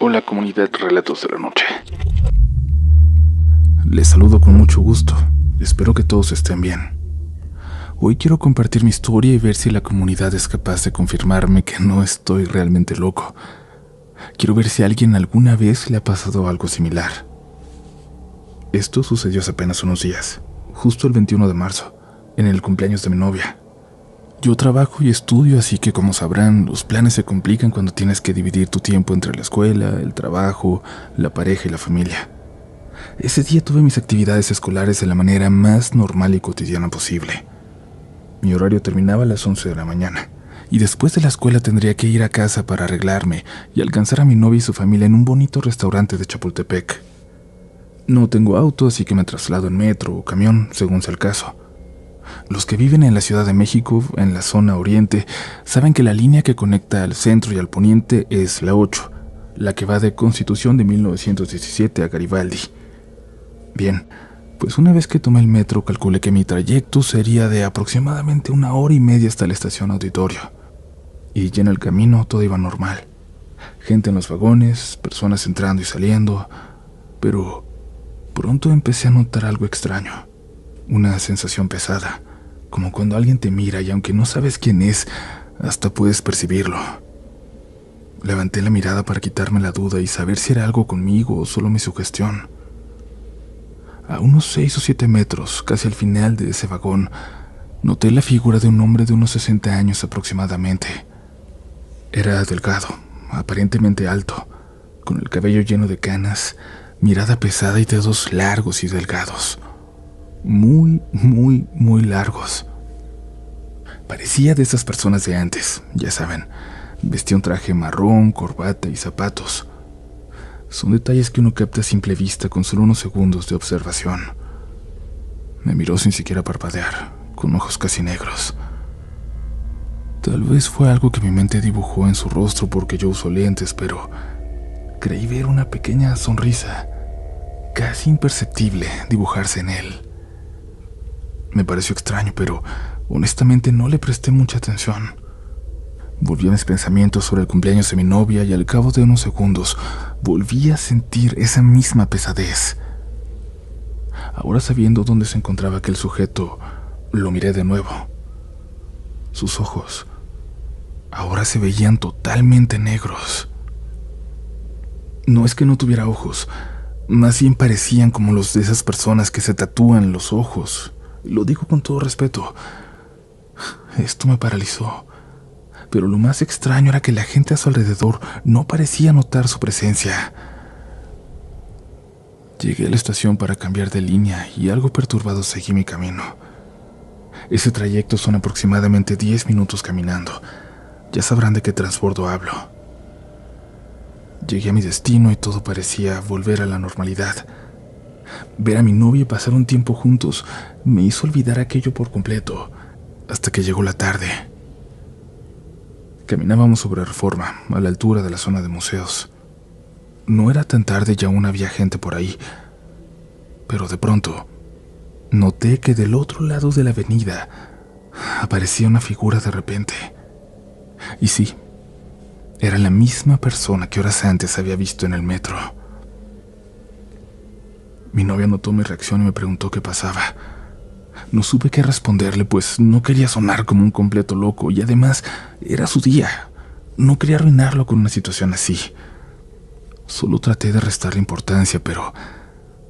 Hola comunidad Relatos de la Noche. Les saludo con mucho gusto. Espero que todos estén bien. Hoy quiero compartir mi historia y ver si la comunidad es capaz de confirmarme que no estoy realmente loco. Quiero ver si a alguien alguna vez le ha pasado algo similar. Esto sucedió hace apenas unos días, justo el 21 de marzo, en el cumpleaños de mi novia. Yo trabajo y estudio, así que como sabrán, los planes se complican cuando tienes que dividir tu tiempo entre la escuela, el trabajo, la pareja y la familia. Ese día tuve mis actividades escolares de la manera más normal y cotidiana posible. Mi horario terminaba a las 11 de la mañana, y después de la escuela tendría que ir a casa para arreglarme y alcanzar a mi novia y su familia en un bonito restaurante de Chapultepec. No tengo auto, así que me traslado en metro o camión, según sea el caso. Los que viven en la Ciudad de México, en la zona oriente, saben que la línea que conecta al centro y al poniente es la 8, la que va de Constitución de 1917 a Garibaldi. Bien, pues una vez que tomé el metro calculé que mi trayecto sería de aproximadamente 1 hora y media hasta la estación Auditorio. Y ya en el camino todo iba normal. Gente en los vagones, personas entrando y saliendo, pero pronto empecé a notar algo extraño. Una sensación pesada, como cuando alguien te mira y aunque no sabes quién es, hasta puedes percibirlo. Levanté la mirada para quitarme la duda y saber si era algo conmigo o solo mi sugestión. A unos 6 o 7 metros, casi al final de ese vagón, noté la figura de un hombre de unos 60 años aproximadamente. Era delgado, aparentemente alto, con el cabello lleno de canas, mirada pesada y dedos largos y delgados. Muy largos. Parecía de esas personas de antes, ya saben. Vestía un traje marrón, corbata y zapatos. Son detalles que uno capta a simple vista con solo unos segundos de observación. Me miró sin siquiera parpadear, con ojos casi negros. Tal vez fue algo que mi mente dibujó en su rostro porque yo uso lentes, pero creí ver una pequeña sonrisa, casi imperceptible, dibujarse en él. Me pareció extraño, pero honestamente no le presté mucha atención. Volví a mis pensamientos sobre el cumpleaños de mi novia y al cabo de unos segundos volví a sentir esa misma pesadez. Ahora sabiendo dónde se encontraba aquel sujeto, lo miré de nuevo. Sus ojos ahora se veían totalmente negros. No es que no tuviera ojos, más bien parecían como los de esas personas que se tatúan los ojos. Lo digo con todo respeto. Esto me paralizó. Pero lo más extraño era que la gente a su alrededor no parecía notar su presencia. Llegué a la estación para cambiar de línea y algo perturbado seguí mi camino. Ese trayecto son aproximadamente 10 minutos caminando. Ya sabrán de qué transbordo hablo. Llegué a mi destino y todo parecía volver a la normalidad. Ver a mi novia y pasar un tiempo juntos me hizo olvidar aquello por completo, hasta que llegó la tarde. Caminábamos sobre Reforma, a la altura de la zona de museos. No era tan tarde y aún había gente por ahí, pero de pronto noté que del otro lado de la avenida aparecía una figura de repente. Y sí, era la misma persona que horas antes había visto en el metro. Mi novia notó mi reacción y me preguntó qué pasaba. No supe qué responderle, pues no quería sonar como un completo loco y además era su día. No quería arruinarlo con una situación así. Solo traté de restarle importancia, pero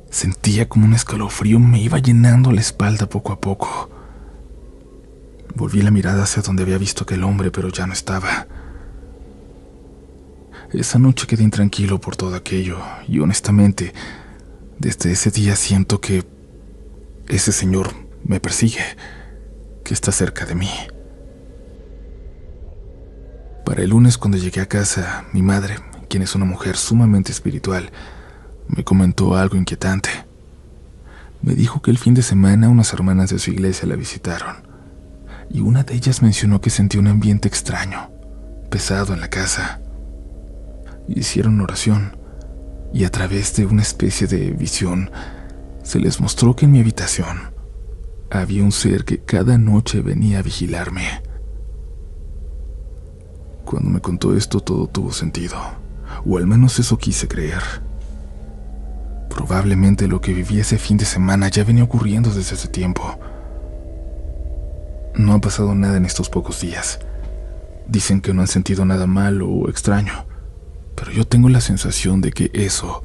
sentía como un escalofrío me iba llenando la espalda poco a poco. Volví la mirada hacia donde había visto aquel hombre, pero ya no estaba. Esa noche quedé intranquilo por todo aquello y honestamente, desde ese día siento que ese señor me persigue, que está cerca de mí. Para el lunes, cuando llegué a casa, mi madre, quien es una mujer sumamente espiritual, me comentó algo inquietante. Me dijo que el fin de semana unas hermanas de su iglesia la visitaron, y una de ellas mencionó que sentía un ambiente extraño, pesado en la casa. Hicieron oración, y a través de una especie de visión, se les mostró que en mi habitación había un ser que cada noche venía a vigilarme. Cuando me contó esto todo tuvo sentido, o al menos eso quise creer. Probablemente lo que viví ese fin de semana ya venía ocurriendo desde hace tiempo. No ha pasado nada en estos pocos días. Dicen que no han sentido nada malo o extraño, pero yo tengo la sensación de que eso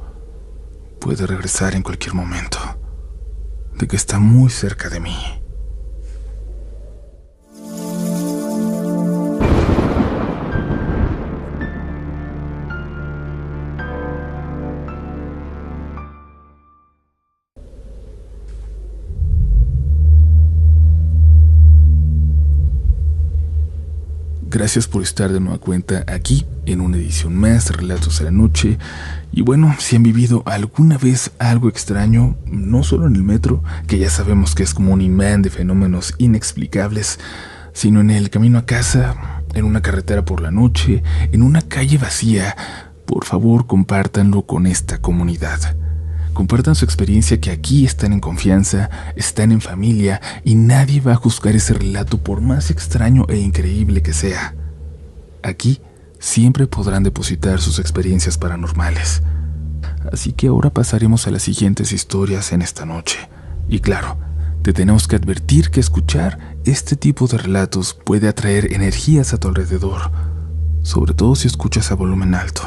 puede regresar en cualquier momento, de que está muy cerca de mí. Gracias por estar de nueva cuenta aquí en una edición más de Relatos de la Noche. Y bueno, si han vivido alguna vez algo extraño, no solo en el metro, que ya sabemos que es como un imán de fenómenos inexplicables, sino en el camino a casa, en una carretera por la noche, en una calle vacía, por favor compártanlo con esta comunidad. Compartan su experiencia, que aquí están en confianza, están en familia y nadie va a juzgar ese relato por más extraño e increíble que sea. Aquí siempre podrán depositar sus experiencias paranormales. Así que ahora pasaremos a las siguientes historias en esta noche. Y claro, te tenemos que advertir que escuchar este tipo de relatos puede atraer energías a tu alrededor, sobre todo si escuchas a volumen alto.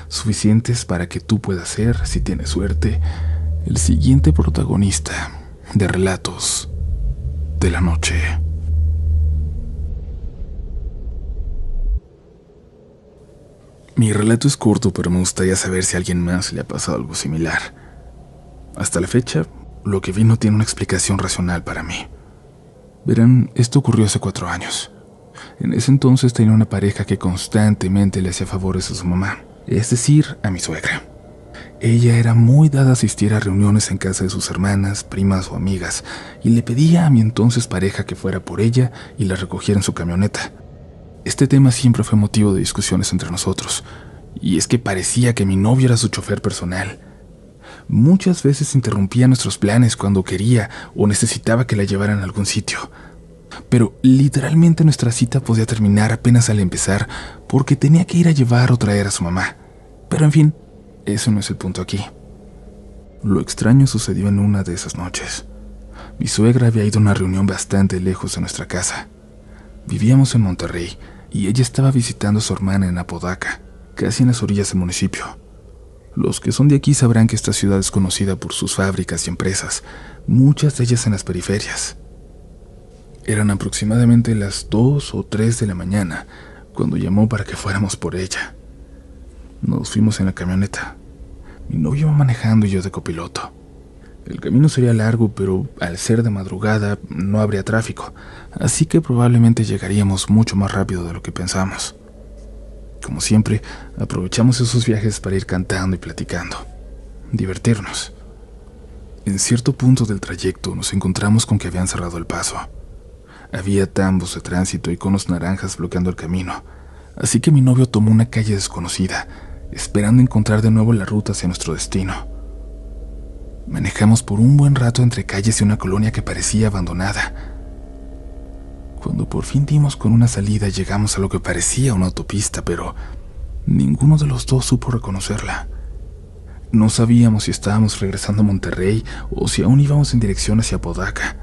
Suficientes para que tú puedas ser, si tienes suerte, el siguiente protagonista de Relatos de la Noche. Mi relato es corto, pero me gustaría saber si a alguien más le ha pasado algo similar. Hasta la fecha, lo que vi no tiene una explicación racional para mí. Verán, esto ocurrió hace 4 años. En ese entonces tenía una pareja que constantemente le hacía favores a su mamá, es decir, a mi suegra. Ella era muy dada a asistir a reuniones en casa de sus hermanas, primas o amigas, y le pedía a mi entonces pareja que fuera por ella y la recogiera en su camioneta. Este tema siempre fue motivo de discusiones entre nosotros, y es que parecía que mi novio era su chofer personal. Muchas veces interrumpía nuestros planes cuando quería o necesitaba que la llevaran a algún sitio. Pero literalmente nuestra cita podía terminar apenas al empezar porque tenía que ir a llevar o traer a su mamá. Pero en fin, eso no es el punto aquí. Lo extraño sucedió en una de esas noches. Mi suegra había ido a una reunión bastante lejos de nuestra casa. Vivíamos en Monterrey y ella estaba visitando a su hermana en Apodaca, casi en las orillas del municipio. Los que son de aquí sabrán que esta ciudad es conocida por sus fábricas y empresas, muchas de ellas en las periferias. Eran aproximadamente las 2 o 3 de la mañana cuando llamó para que fuéramos por ella. Nos fuimos en la camioneta. Mi novio iba manejando y yo de copiloto. El camino sería largo, pero al ser de madrugada no habría tráfico, así que probablemente llegaríamos mucho más rápido de lo que pensamos. Como siempre, aprovechamos esos viajes para ir cantando y platicando, divertirnos. En cierto punto del trayecto nos encontramos con que habían cerrado el paso. Había tambos de tránsito y conos naranjas bloqueando el camino, así que mi novio tomó una calle desconocida, esperando encontrar de nuevo la ruta hacia nuestro destino. Manejamos por un buen rato entre calles de una colonia que parecía abandonada. Cuando por fin dimos con una salida, llegamos a lo que parecía una autopista, pero ninguno de los dos supo reconocerla. No sabíamos si estábamos regresando a Monterrey o si aún íbamos en dirección hacia Apodaca.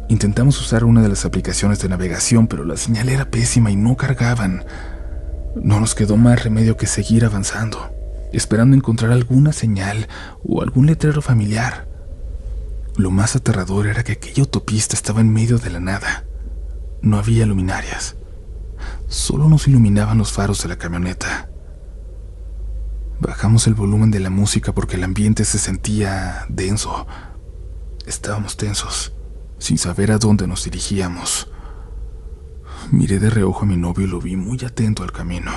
Intentamos usar una de las aplicaciones de navegación, pero la señal era pésima y no cargaban. No nos quedó más remedio que seguir avanzando, esperando encontrar alguna señal o algún letrero familiar. Lo más aterrador era que aquella autopista estaba en medio de la nada. No había luminarias. Solo nos iluminaban los faros de la camioneta. Bajamos el volumen de la música porque el ambiente se sentía denso. Estábamos tensos, sin saber a dónde nos dirigíamos. Miré de reojo a mi novio y lo vi muy atento al camino.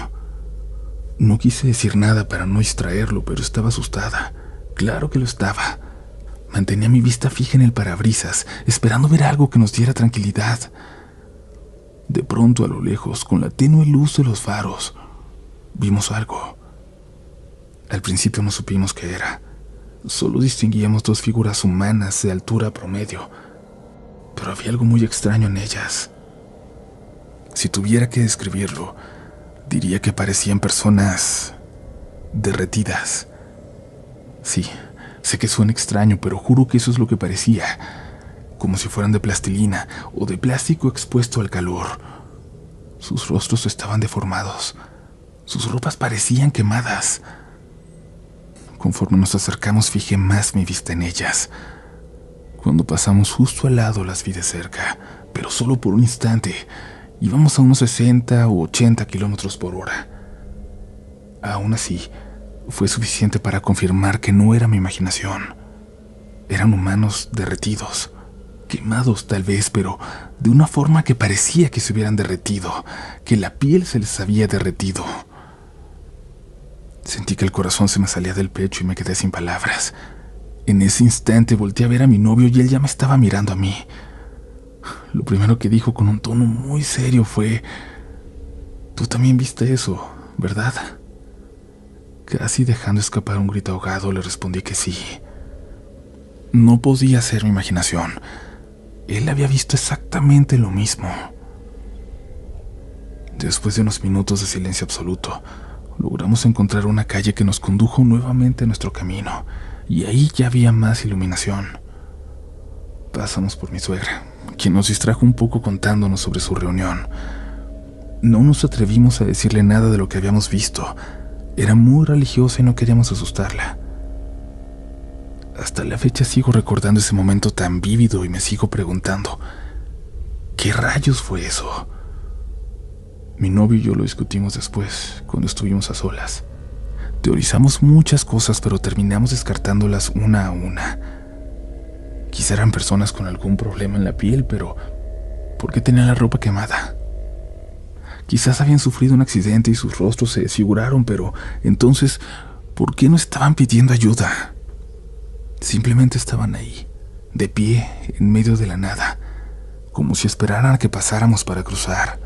No quise decir nada para no distraerlo, pero estaba asustada. Claro que lo estaba. Mantenía mi vista fija en el parabrisas, esperando ver algo que nos diera tranquilidad. De pronto, a lo lejos, con la tenue luz de los faros, vimos algo. Al principio no supimos qué era. Solo distinguíamos 2 figuras humanas de altura promedio, pero había algo muy extraño en ellas. Si tuviera que describirlo, diría que parecían personas derretidas. Sí, sé que suena extraño, pero juro que eso es lo que parecía, como si fueran de plastilina o de plástico expuesto al calor. Sus rostros estaban deformados, sus ropas parecían quemadas. Conforme nos acercamos, fijé más mi vista en ellas. Cuando pasamos justo al lado, las vi de cerca, pero solo por un instante. Íbamos a unos 60 o 80 kilómetros por hora. Aún así, fue suficiente para confirmar que no era mi imaginación. Eran humanos derretidos, quemados tal vez, pero de una forma que parecía que se hubieran derretido, que la piel se les había derretido. Sentí que el corazón se me salía del pecho y me quedé sin palabras. En ese instante volteé a ver a mi novio y él ya me estaba mirando a mí. Lo primero que dijo con un tono muy serio fue: «Tú también viste eso, ¿verdad?». Casi dejando escapar un grito ahogado, le respondí que sí. No podía ser mi imaginación. Él había visto exactamente lo mismo. Después de unos minutos de silencio absoluto, logramos encontrar una calle que nos condujo nuevamente a nuestro camino, y ahí ya había más iluminación. Pasamos por mi suegra, quien nos distrajo un poco contándonos sobre su reunión. No nos atrevimos a decirle nada de lo que habíamos visto. Era muy religiosa y no queríamos asustarla. Hasta la fecha sigo recordando ese momento tan vívido y me sigo preguntando: ¿qué rayos fue eso? Mi novio y yo lo discutimos después, cuando estuvimos a solas. Teorizamos muchas cosas, pero terminamos descartándolas una a una. Quizá eran personas con algún problema en la piel, pero ¿por qué tenían la ropa quemada? Quizás habían sufrido un accidente y sus rostros se desfiguraron, pero entonces, ¿por qué no estaban pidiendo ayuda? Simplemente estaban ahí, de pie, en medio de la nada, como si esperaran a que pasáramos para cruzar,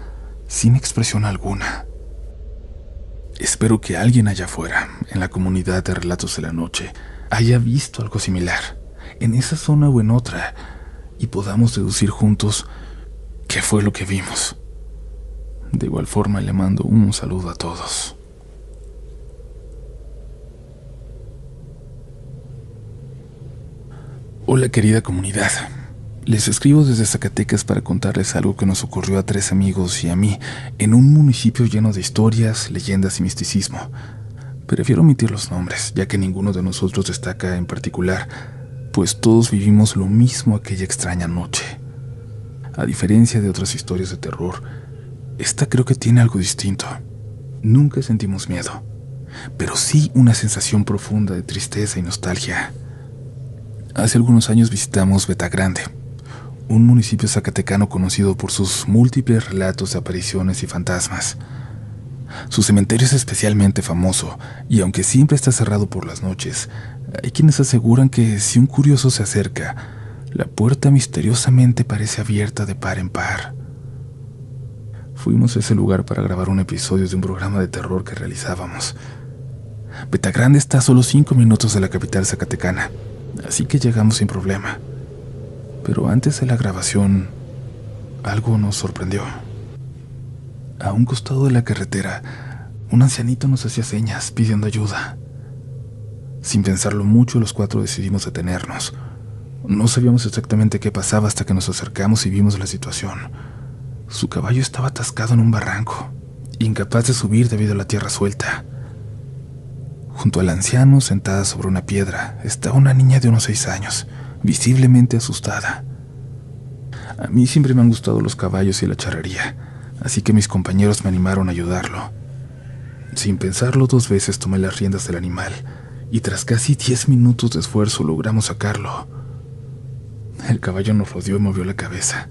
sin expresión alguna. Espero que alguien allá afuera, en la comunidad de Relatos de la Noche, haya visto algo similar, en esa zona o en otra, y podamos deducir juntos qué fue lo que vimos. De igual forma, le mando un saludo a todos. Hola, querida comunidad. Les escribo desde Zacatecas para contarles algo que nos ocurrió a 3 amigos y a mí en un municipio lleno de historias, leyendas y misticismo. Prefiero omitir los nombres, ya que ninguno de nosotros destaca en particular, pues todos vivimos lo mismo aquella extraña noche. A diferencia de otras historias de terror, esta creo que tiene algo distinto. Nunca sentimos miedo, pero sí una sensación profunda de tristeza y nostalgia. Hace algunos años visitamos Betagrande, un municipio zacatecano conocido por sus múltiples relatos de apariciones y fantasmas. Su cementerio es especialmente famoso, y aunque siempre está cerrado por las noches, hay quienes aseguran que si un curioso se acerca, la puerta misteriosamente parece abierta de par en par. Fuimos a ese lugar para grabar un episodio de un programa de terror que realizábamos. Betagrande está a solo 5 minutos de la capital zacatecana, así que llegamos sin problema. Pero antes de la grabación, algo nos sorprendió. A un costado de la carretera, un ancianito nos hacía señas pidiendo ayuda. Sin pensarlo mucho, los 4 decidimos detenernos. No sabíamos exactamente qué pasaba hasta que nos acercamos y vimos la situación. Su caballo estaba atascado en un barranco, incapaz de subir debido a la tierra suelta. Junto al anciano, sentada sobre una piedra, estaba una niña de unos 6 años, visiblemente asustada. A mí siempre me han gustado los caballos y la charrería, así que mis compañeros me animaron a ayudarlo. Sin pensarlo 2 veces tomé las riendas del animal, y tras casi 10 minutos de esfuerzo logramos sacarlo. El caballo nos rodeó y movió la cabeza,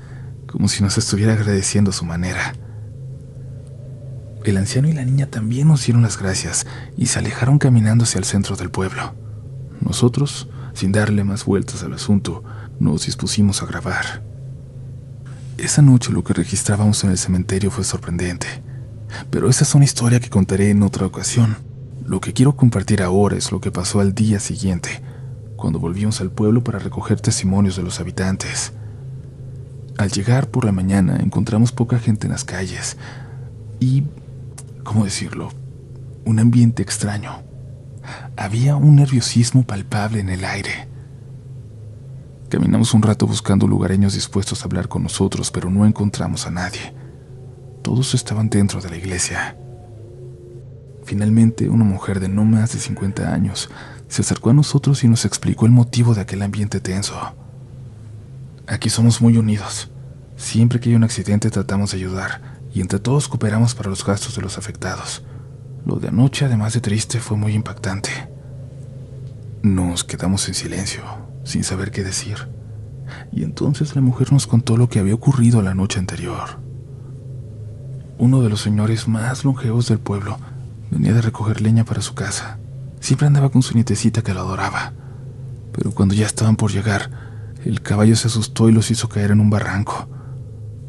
como si nos estuviera agradeciendo a su manera. El anciano y la niña también nos dieron las gracias y se alejaron caminando hacia el centro del pueblo. Nosotros, sin darle más vueltas al asunto, nos dispusimos a grabar. Esa noche lo que registrábamos en el cementerio fue sorprendente, pero esa es una historia que contaré en otra ocasión. Lo que quiero compartir ahora es lo que pasó al día siguiente, cuando volvimos al pueblo para recoger testimonios de los habitantes. Al llegar por la mañana encontramos poca gente en las calles y, ¿cómo decirlo?, un ambiente extraño. Había un nerviosismo palpable en el aire. Caminamos un rato buscando lugareños dispuestos a hablar con nosotros, pero no encontramos a nadie. Todos estaban dentro de la iglesia. Finalmente, una mujer de no más de 50 años se acercó a nosotros y nos explicó el motivo de aquel ambiente tenso. Aquí somos muy unidos. Siempre que hay un accidente tratamos de ayudar y entre todos cooperamos para los gastos de los afectados. Lo de anoche, además de triste, fue muy impactante. Nos quedamos en silencio, sin saber qué decir. Y entonces la mujer nos contó lo que había ocurrido la noche anterior. Uno de los señores más longevos del pueblo venía de recoger leña para su casa. Siempre andaba con su nietecita que lo adoraba. Pero cuando ya estaban por llegar, el caballo se asustó y los hizo caer en un barranco.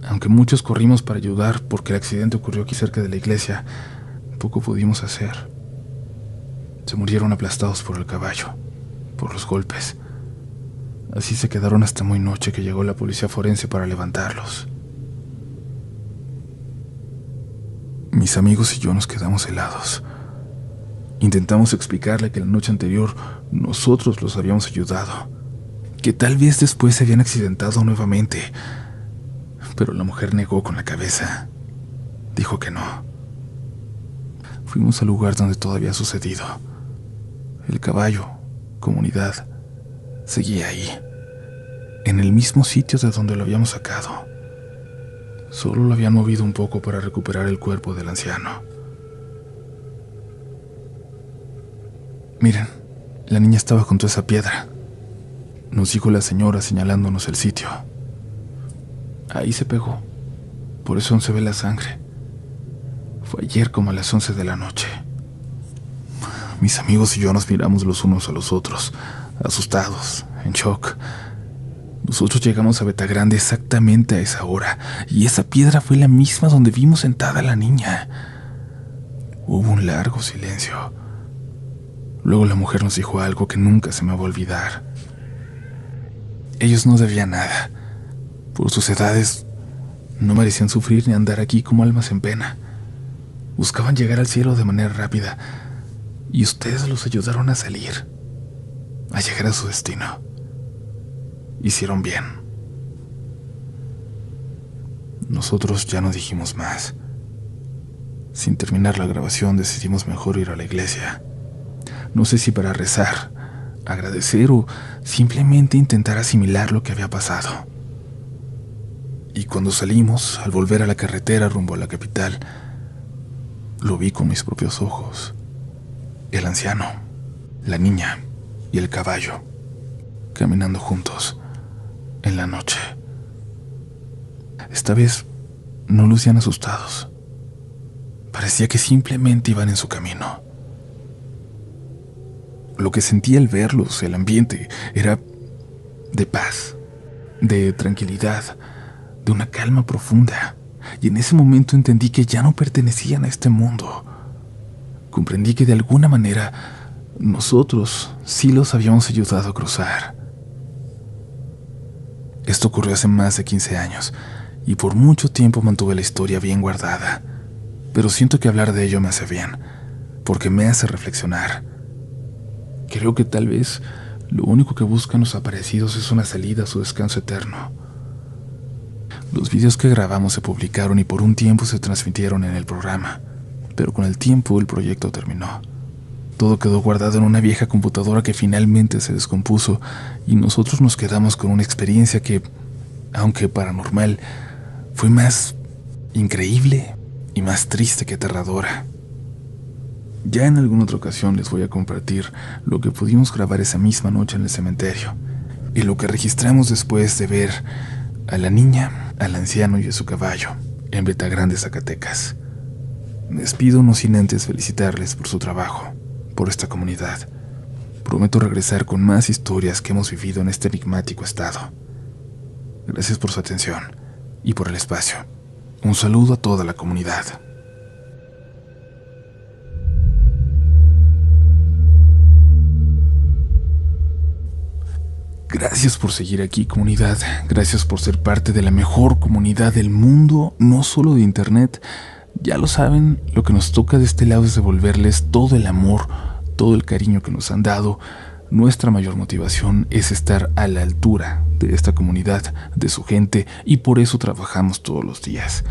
Aunque muchos corrimos para ayudar porque el accidente ocurrió aquí cerca de la iglesia, poco pudimos hacer. Se murieron aplastados por el caballo, por los golpes. Así se quedaron hasta muy noche que llegó la policía forense para levantarlos. Mis amigos y yo nos quedamos helados. Intentamos explicarle que la noche anterior nosotros los habíamos ayudado, que tal vez después se habían accidentado nuevamente, pero la mujer negó con la cabeza. Dijo que no. Fuimos al lugar donde todo había sucedido. El caballo, comunidad, seguía ahí, en el mismo sitio de donde lo habíamos sacado. Solo lo habían movido un poco para recuperar el cuerpo del anciano. Miren, la niña estaba junto a esa piedra, nos dijo la señora señalándonos el sitio. Ahí se pegó, por eso aún se ve la sangre. Fue ayer como a las 11 de la noche. Mis amigos y yo nos miramos los unos a los otros, asustados, en shock. Nosotros llegamos a Betagrande exactamente a esa hora, y esa piedra fue la misma donde vimos sentada a la niña. Hubo un largo silencio. Luego la mujer nos dijo algo que nunca se me va a olvidar. Ellos no debían nada. Por sus edades, no merecían sufrir ni andar aquí como almas en pena. Buscaban llegar al cielo de manera rápida, y ustedes los ayudaron a salir, a llegar a su destino. Hicieron bien. Nosotros ya no dijimos más. Sin terminar la grabación decidimos mejor ir a la iglesia. No sé si para rezar, agradecer o simplemente intentar asimilar lo que había pasado. Y cuando salimos, al volver a la carretera rumbo a la capital, lo vi con mis propios ojos. El anciano, la niña y el caballo, caminando juntos en la noche. Esta vez no lucían asustados. Parecía que simplemente iban en su camino. Lo que sentí al verlos, el ambiente, era de paz, de tranquilidad, de una calma profunda. Y en ese momento entendí que ya no pertenecían a este mundo. Comprendí que de alguna manera nosotros sí los habíamos ayudado a cruzar. Esto ocurrió hace más de 15 años, y por mucho tiempo mantuve la historia bien guardada. Pero siento que hablar de ello me hace bien, porque me hace reflexionar. Creo que tal vez lo único que buscan los aparecidos es una salida a su descanso eterno. Los videos que grabamos se publicaron y por un tiempo se transmitieron en el programa, pero con el tiempo el proyecto terminó. Todo quedó guardado en una vieja computadora que finalmente se descompuso y nosotros nos quedamos con una experiencia que, aunque paranormal, fue más increíble y más triste que aterradora. Ya en alguna otra ocasión les voy a compartir lo que pudimos grabar esa misma noche en el cementerio y lo que registramos después de ver a la niña, al anciano y a su caballo en Betagrande, Zacatecas. Me despido no sin antes felicitarles por su trabajo, por esta comunidad. Prometo regresar con más historias que hemos vivido en este enigmático estado. Gracias por su atención y por el espacio. Un saludo a toda la comunidad. Gracias por seguir aquí, comunidad. Gracias por ser parte de la mejor comunidad del mundo, no solo de internet. Ya lo saben, lo que nos toca de este lado es devolverles todo el amor, todo el cariño que nos han dado. Nuestra mayor motivación es estar a la altura de esta comunidad, de su gente, y por eso trabajamos todos los días.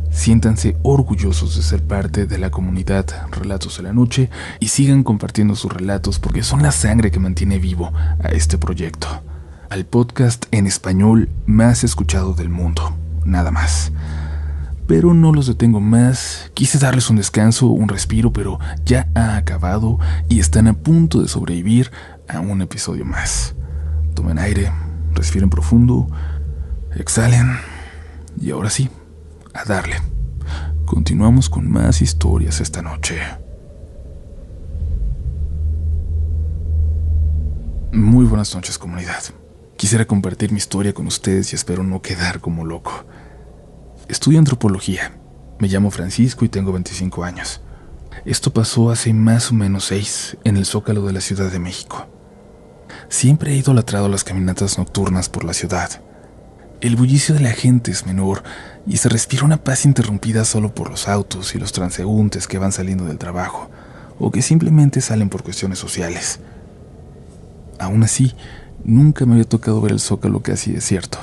Siéntanse orgullosos de ser parte de la comunidad Relatos de la Noche y sigan compartiendo sus relatos porque son la sangre que mantiene vivo a este proyecto, al podcast en español más escuchado del mundo, nada más. Pero no los detengo más, quise darles un descanso, un respiro, pero ya ha acabado y están a punto de sobrevivir a un episodio más. Tomen aire, respiren profundo, exhalen y ahora sí, a darle. Continuamos con más historias esta noche. Muy buenas noches, comunidad. Quisiera compartir mi historia con ustedes y espero no quedar como loco. Estudio antropología. Me llamo Francisco y tengo 25 años. Esto pasó hace más o menos 6 en el Zócalo de la Ciudad de México. Siempre he idolatrado las caminatas nocturnas por la ciudad. El bullicio de la gente es menor y se respira una paz interrumpida solo por los autos y los transeúntes que van saliendo del trabajo o que simplemente salen por cuestiones sociales. Aún así, nunca me había tocado ver el Zócalo casi desierto.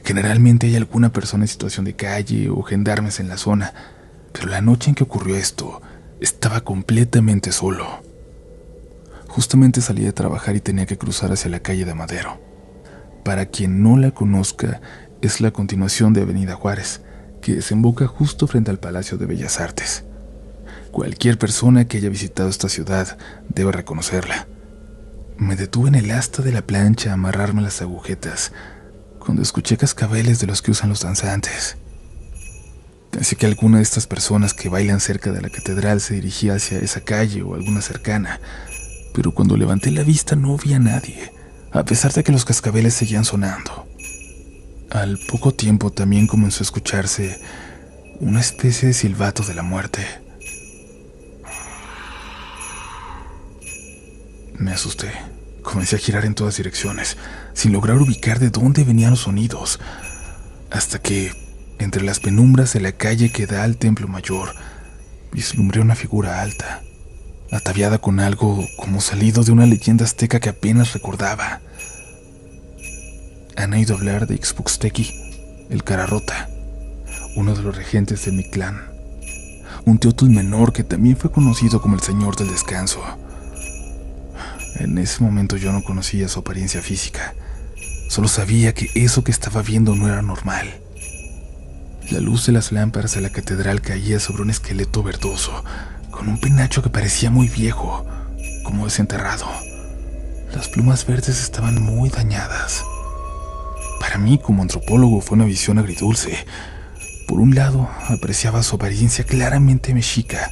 Generalmente hay alguna persona en situación de calle o gendarmes en la zona, pero la noche en que ocurrió esto, estaba completamente solo. Justamente salí de trabajar y tenía que cruzar hacia la calle de Madero. Para quien no la conozca, es la continuación de Avenida Juárez, que desemboca justo frente al Palacio de Bellas Artes. Cualquier persona que haya visitado esta ciudad debe reconocerla. Me detuve en el asta de la plancha a amarrarme las agujetas, cuando escuché cascabeles de los que usan los danzantes. Pensé que alguna de estas personas que bailan cerca de la catedral se dirigía hacia esa calle o alguna cercana, pero cuando levanté la vista no vi a nadie, a pesar de que los cascabeles seguían sonando. Al poco tiempo también comenzó a escucharse una especie de silbato de la muerte. Me asusté. Comencé a girar en todas direcciones, sin lograr ubicar de dónde venían los sonidos, hasta que, entre las penumbras de la calle que da al Templo Mayor, vislumbré una figura alta, ataviada con algo como salido de una leyenda azteca que apenas recordaba. Han oído hablar de Ixpuxtequi, el cara rota, uno de los regentes de Mictlán, un teotl menor que también fue conocido como el Señor del Descanso. En ese momento yo no conocía su apariencia física, solo sabía que eso que estaba viendo no era normal. La luz de las lámparas de la catedral caía sobre un esqueleto verdoso, con un penacho que parecía muy viejo, como desenterrado. Las plumas verdes estaban muy dañadas. Para mí, como antropólogo, fue una visión agridulce. Por un lado, apreciaba su apariencia claramente mexica,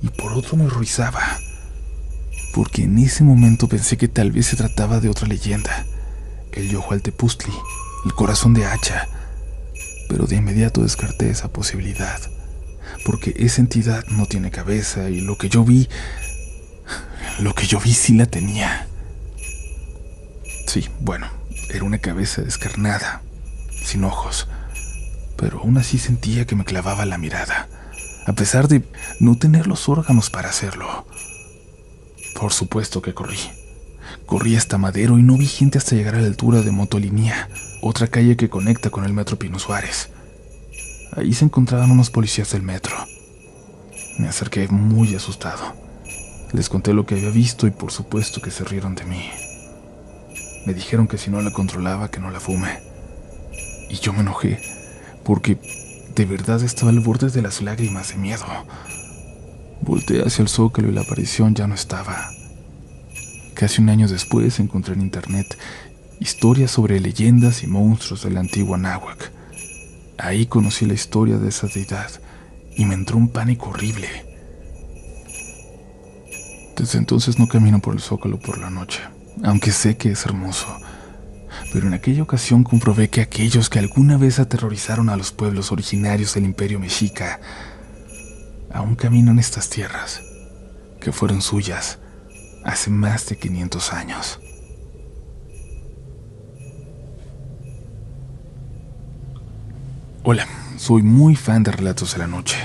y por otro me horrorizaba, porque en ese momento pensé que tal vez se trataba de otra leyenda, el Yohualtepuztli, el corazón de hacha, pero de inmediato descarté esa posibilidad, porque esa entidad no tiene cabeza y lo que yo vi sí la tenía. Sí, bueno, era una cabeza descarnada, sin ojos, pero aún así sentía que me clavaba la mirada, a pesar de no tener los órganos para hacerlo. Por supuesto que corrí. Corrí hasta Madero y no vi gente hasta llegar a la altura de Motolinía, otra calle que conecta con el metro Pino Suárez. Ahí se encontraban unos policías del metro. Me acerqué muy asustado. Les conté lo que había visto y por supuesto que se rieron de mí. Me dijeron que si no la controlaba, que no la fume. Y yo me enojé, porque de verdad estaba al borde de las lágrimas de miedo. Volteé hacia el Zócalo y la aparición ya no estaba. Casi un año después encontré en internet historias sobre leyendas y monstruos de la antigua Náhuac. Ahí conocí la historia de esa deidad y me entró un pánico horrible. Desde entonces no camino por el Zócalo por la noche, aunque sé que es hermoso. Pero en aquella ocasión comprobé que aquellos que alguna vez aterrorizaron a los pueblos originarios del Imperio Mexica aún caminan estas tierras, que fueron suyas hace más de 500 años. Hola, soy muy fan de Relatos de la Noche.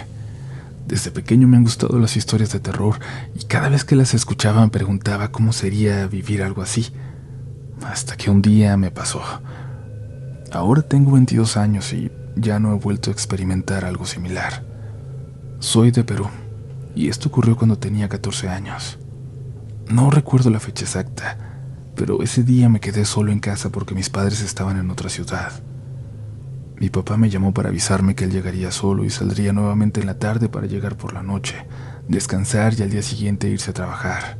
Desde pequeño me han gustado las historias de terror y cada vez que las escuchaba me preguntaba cómo sería vivir algo así. Hasta que un día me pasó. Ahora tengo 22 años y ya no he vuelto a experimentar algo similar. Soy de Perú y esto ocurrió cuando tenía 14 años. No recuerdo la fecha exacta, pero ese día me quedé solo en casa porque mis padres estaban en otra ciudad. Mi papá me llamó para avisarme que él llegaría solo y saldría nuevamente en la tarde para llegar por la noche, descansar y al día siguiente irse a trabajar.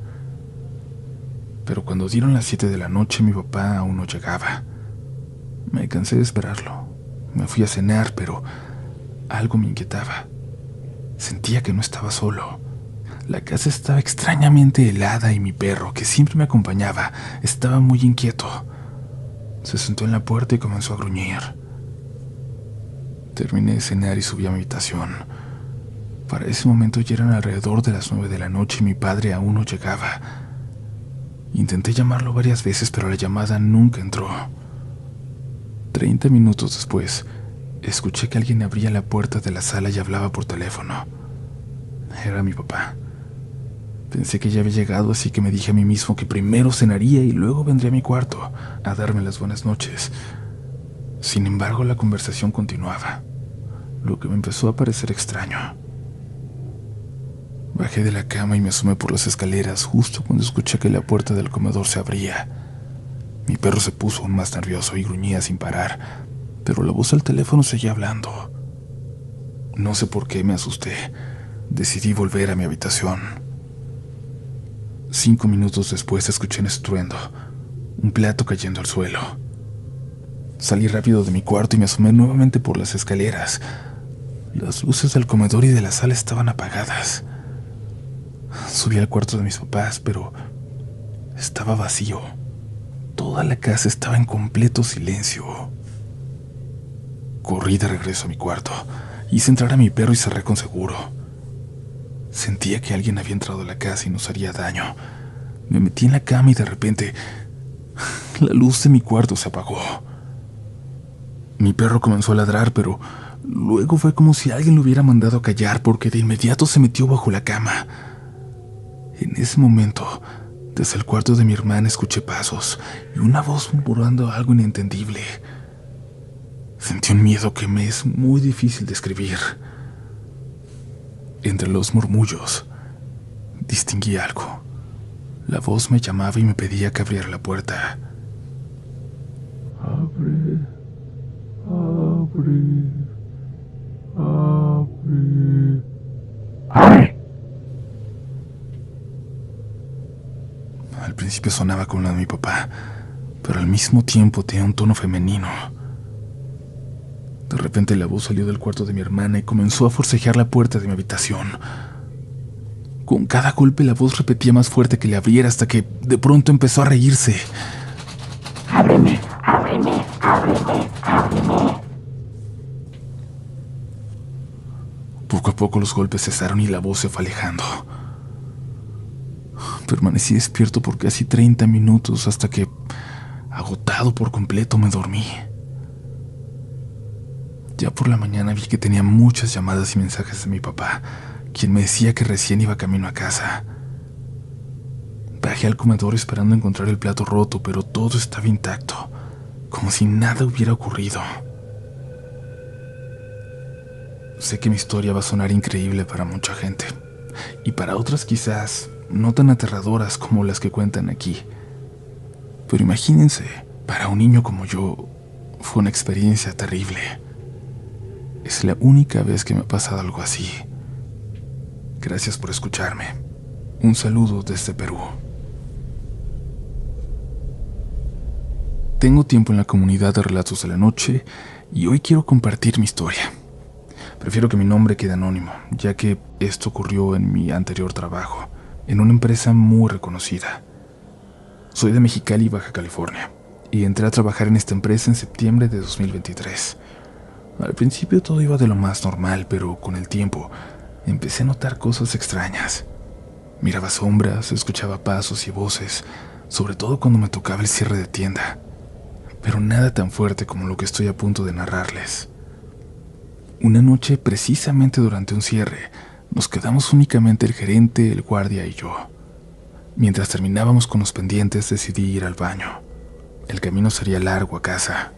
Pero cuando dieron las 7 de la noche mi papá aún no llegaba. Me cansé de esperarlo. Me fui a cenar, pero algo me inquietaba. Sentía que no estaba solo. La casa estaba extrañamente helada y mi perro, que siempre me acompañaba, estaba muy inquieto. Se sentó en la puerta y comenzó a gruñir. Terminé de cenar y subí a mi habitación. Para ese momento ya eran alrededor de las 9 de la noche y mi padre aún no llegaba. Intenté llamarlo varias veces, pero la llamada nunca entró. 30 minutos después, escuché que alguien abría la puerta de la sala y hablaba por teléfono. Era mi papá. Pensé que ya había llegado, así que me dije a mí mismo que primero cenaría y luego vendría a mi cuarto a darme las buenas noches. Sin embargo, la conversación continuaba, lo que me empezó a parecer extraño. Bajé de la cama y me asomé por las escaleras justo cuando escuché que la puerta del comedor se abría. Mi perro se puso aún más nervioso y gruñía sin parar, pero la voz al teléfono seguía hablando. No sé por qué me asusté. Decidí volver a mi habitación. 5 minutos después escuché un estruendo, un plato cayendo al suelo. Salí rápido de mi cuarto y me asomé nuevamente por las escaleras. Las luces del comedor y de la sala estaban apagadas. Subí al cuarto de mis papás, pero estaba vacío. Toda la casa estaba en completo silencio. Corrí de regreso a mi cuarto, hice entrar a mi perro y cerré con seguro. Sentía que alguien había entrado a la casa y nos haría daño. Me metí en la cama y de repente la luz de mi cuarto se apagó. Mi perro comenzó a ladrar, pero luego fue como si alguien lo hubiera mandado a callar porque de inmediato se metió bajo la cama. En ese momento, desde el cuarto de mi hermana escuché pasos y una voz murmurando algo inentendible. Sentí un miedo que me es muy difícil describir. Entre los murmullos, distinguí algo. La voz me llamaba y me pedía que abriera la puerta. Abre, abre, abre. ¡Abre! Al principio sonaba como la de mi papá, pero al mismo tiempo tenía un tono femenino. De repente la voz salió del cuarto de mi hermana y comenzó a forcejear la puerta de mi habitación. Con cada golpe la voz repetía más fuerte que le abriera hasta que de pronto empezó a reírse. ¡Ábreme, ábreme, ábreme, ábreme! Poco a poco los golpes cesaron y la voz se fue alejando. Permanecí despierto por casi 30 minutos hasta que, agotado por completo, me dormí. Ya por la mañana vi que tenía muchas llamadas y mensajes de mi papá, quien me decía que recién iba camino a casa. Bajé al comedor esperando encontrar el plato roto, pero todo estaba intacto, como si nada hubiera ocurrido. Sé que mi historia va a sonar increíble para mucha gente, y para otras quizás no tan aterradoras como las que cuentan aquí. Pero imagínense, para un niño como yo, fue una experiencia terrible. Es la única vez que me ha pasado algo así. Gracias por escucharme. Un saludo desde Perú. Tengo tiempo en la comunidad de Relatos de la Noche y hoy quiero compartir mi historia. Prefiero que mi nombre quede anónimo, ya que esto ocurrió en mi anterior trabajo, en una empresa muy reconocida. Soy de Mexicali, Baja California, y entré a trabajar en esta empresa en septiembre de 2023. Al principio todo iba de lo más normal, pero con el tiempo empecé a notar cosas extrañas. Miraba sombras, escuchaba pasos y voces, sobre todo cuando me tocaba el cierre de tienda, pero nada tan fuerte como lo que estoy a punto de narrarles. Una noche, precisamente durante un cierre, nos quedamos únicamente el gerente, el guardia y yo. Mientras terminábamos con los pendientes, decidí ir al baño. El camino sería largo a casa.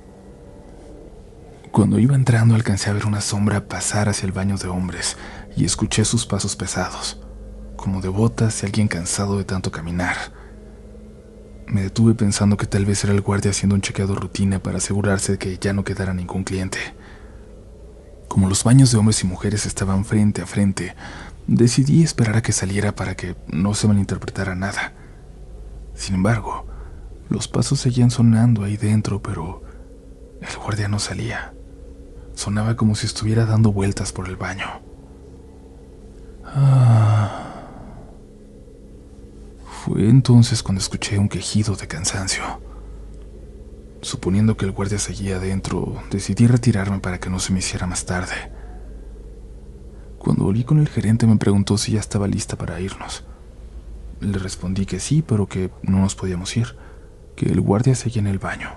Cuando iba entrando, alcancé a ver una sombra pasar hacia el baño de hombres y escuché sus pasos pesados, como de botas de alguien cansado de tanto caminar. Me detuve pensando que tal vez era el guardia haciendo un chequeo de rutina para asegurarse de que ya no quedara ningún cliente. Como los baños de hombres y mujeres estaban frente a frente, decidí esperar a que saliera para que no se malinterpretara nada. Sin embargo, los pasos seguían sonando ahí dentro, pero el guardia no salía. Sonaba como si estuviera dando vueltas por el baño. Fue entonces cuando escuché un quejido de cansancio. Suponiendo que el guardia seguía adentro, decidí retirarme para que no se me hiciera más tarde. Cuando volví con el gerente me preguntó si ya estaba lista para irnos. Le respondí que sí, pero que no nos podíamos ir, que el guardia seguía en el baño.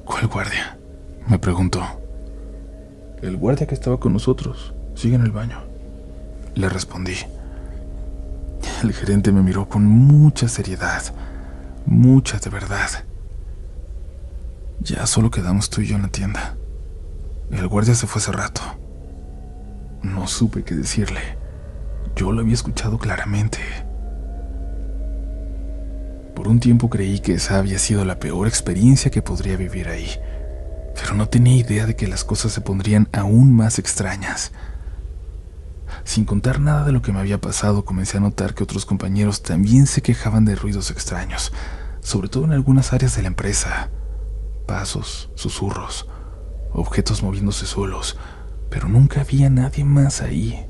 ¿Cuál guardia?, me preguntó. El guardia que estaba con nosotros, sigue en el baño, le respondí. El gerente me miró con mucha seriedad, mucha de verdad. Ya solo quedamos tú y yo en la tienda. El guardia se fue hace rato. No supe qué decirle. Yo lo había escuchado claramente. Por un tiempo creí que esa había sido la peor experiencia que podría vivir ahí, pero no tenía idea de que las cosas se pondrían aún más extrañas. Sin contar nada de lo que me había pasado, comencé a notar que otros compañeros también se quejaban de ruidos extraños, sobre todo en algunas áreas de la empresa. Pasos, susurros, objetos moviéndose solos, pero nunca había nadie más ahí.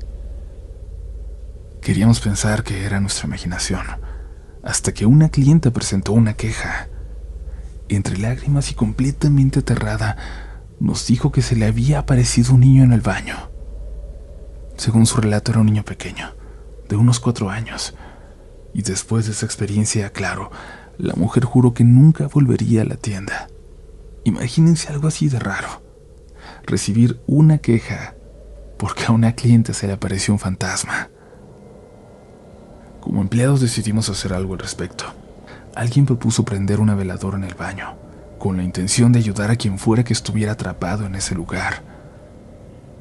Queríamos pensar que era nuestra imaginación, hasta que una clienta presentó una queja. Entre lágrimas y completamente aterrada, nos dijo que se le había aparecido un niño en el baño. Según su relato, era un niño pequeño, de unos 4 años, y después de esa experiencia, claro, la mujer juró que nunca volvería a la tienda. Imagínense algo así de raro: recibir una queja porque a una cliente se le apareció un fantasma. Como empleados decidimos hacer algo al respecto. Alguien propuso prender una veladora en el baño, con la intención de ayudar a quien fuera que estuviera atrapado en ese lugar.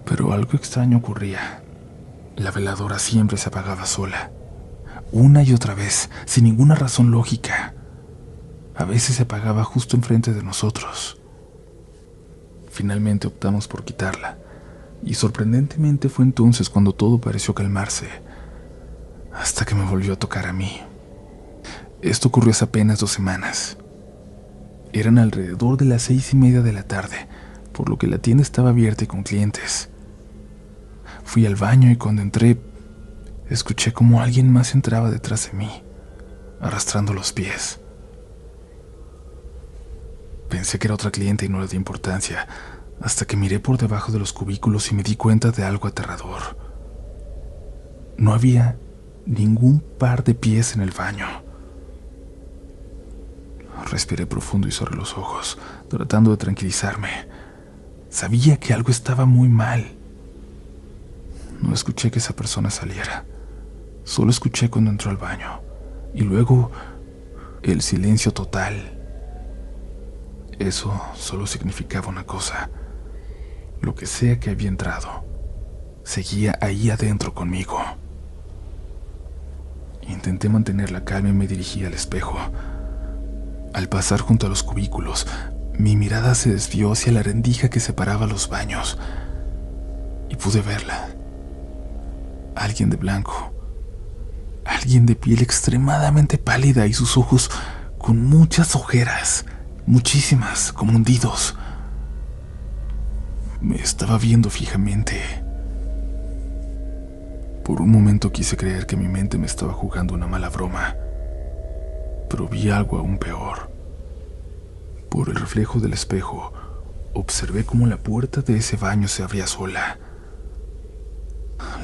Pero algo extraño ocurría. La veladora siempre se apagaba sola, una y otra vez, sin ninguna razón lógica. A veces se apagaba justo enfrente de nosotros. Finalmente optamos por quitarla, y sorprendentemente fue entonces cuando todo pareció calmarse, hasta que me volvió a tocar a mí. Esto ocurrió hace apenas 2 semanas. Eran alrededor de las 6:30 de la tarde, por lo que la tienda estaba abierta y con clientes. Fui al baño y cuando entré, escuché como alguien más entraba detrás de mí, arrastrando los pies. Pensé que era otra cliente y no le di importancia, hasta que miré por debajo de los cubículos y me di cuenta de algo aterrador. No había ningún par de pies en el baño. Respiré profundo y cerré los ojos, tratando de tranquilizarme. Sabía que algo estaba muy mal. No escuché que esa persona saliera. Solo escuché cuando entró al baño. Y luego, el silencio total. Eso solo significaba una cosa: lo que sea que había entrado, seguía ahí adentro conmigo. Intenté mantener la calma y me dirigí al espejo. Al pasar junto a los cubículos, mi mirada se desvió hacia la rendija que separaba los baños y pude verla. Alguien de blanco, alguien de piel extremadamente pálida y sus ojos con muchas ojeras, muchísimas, como hundidos. Me estaba viendo fijamente. Por un momento quise creer que mi mente me estaba jugando una mala broma, pero vi algo aún peor. Por el reflejo del espejo, observé cómo la puerta de ese baño se abría sola.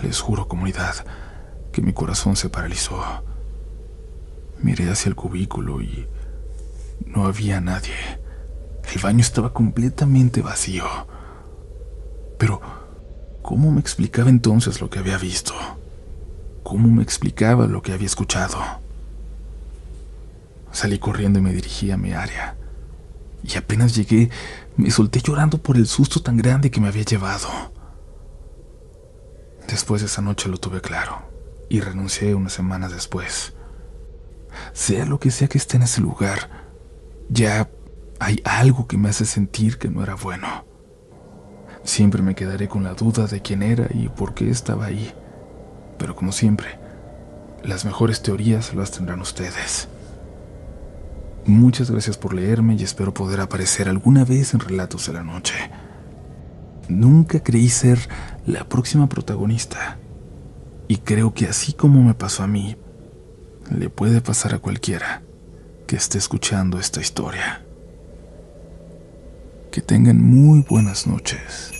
Les juro, comunidad, que mi corazón se paralizó. Miré hacia el cubículo y no había nadie. El baño estaba completamente vacío. Pero, ¿cómo me explicaba entonces lo que había visto? ¿Cómo me explicaba lo que había escuchado? Salí corriendo y me dirigí a mi área. Y apenas llegué, me solté llorando por el susto tan grande que me había llevado. Después de esa noche lo tuve claro y renuncié unas semanas después. Sea lo que sea que esté en ese lugar, ya hay algo que me hace sentir que no era bueno. Siempre me quedaré con la duda de quién era y por qué estaba ahí. Pero como siempre, las mejores teorías las tendrán ustedes. Muchas gracias por leerme y espero poder aparecer alguna vez en Relatos de la Noche. Nunca creí ser la próxima protagonista. Y creo que así como me pasó a mí, le puede pasar a cualquiera que esté escuchando esta historia. Que tengan muy buenas noches.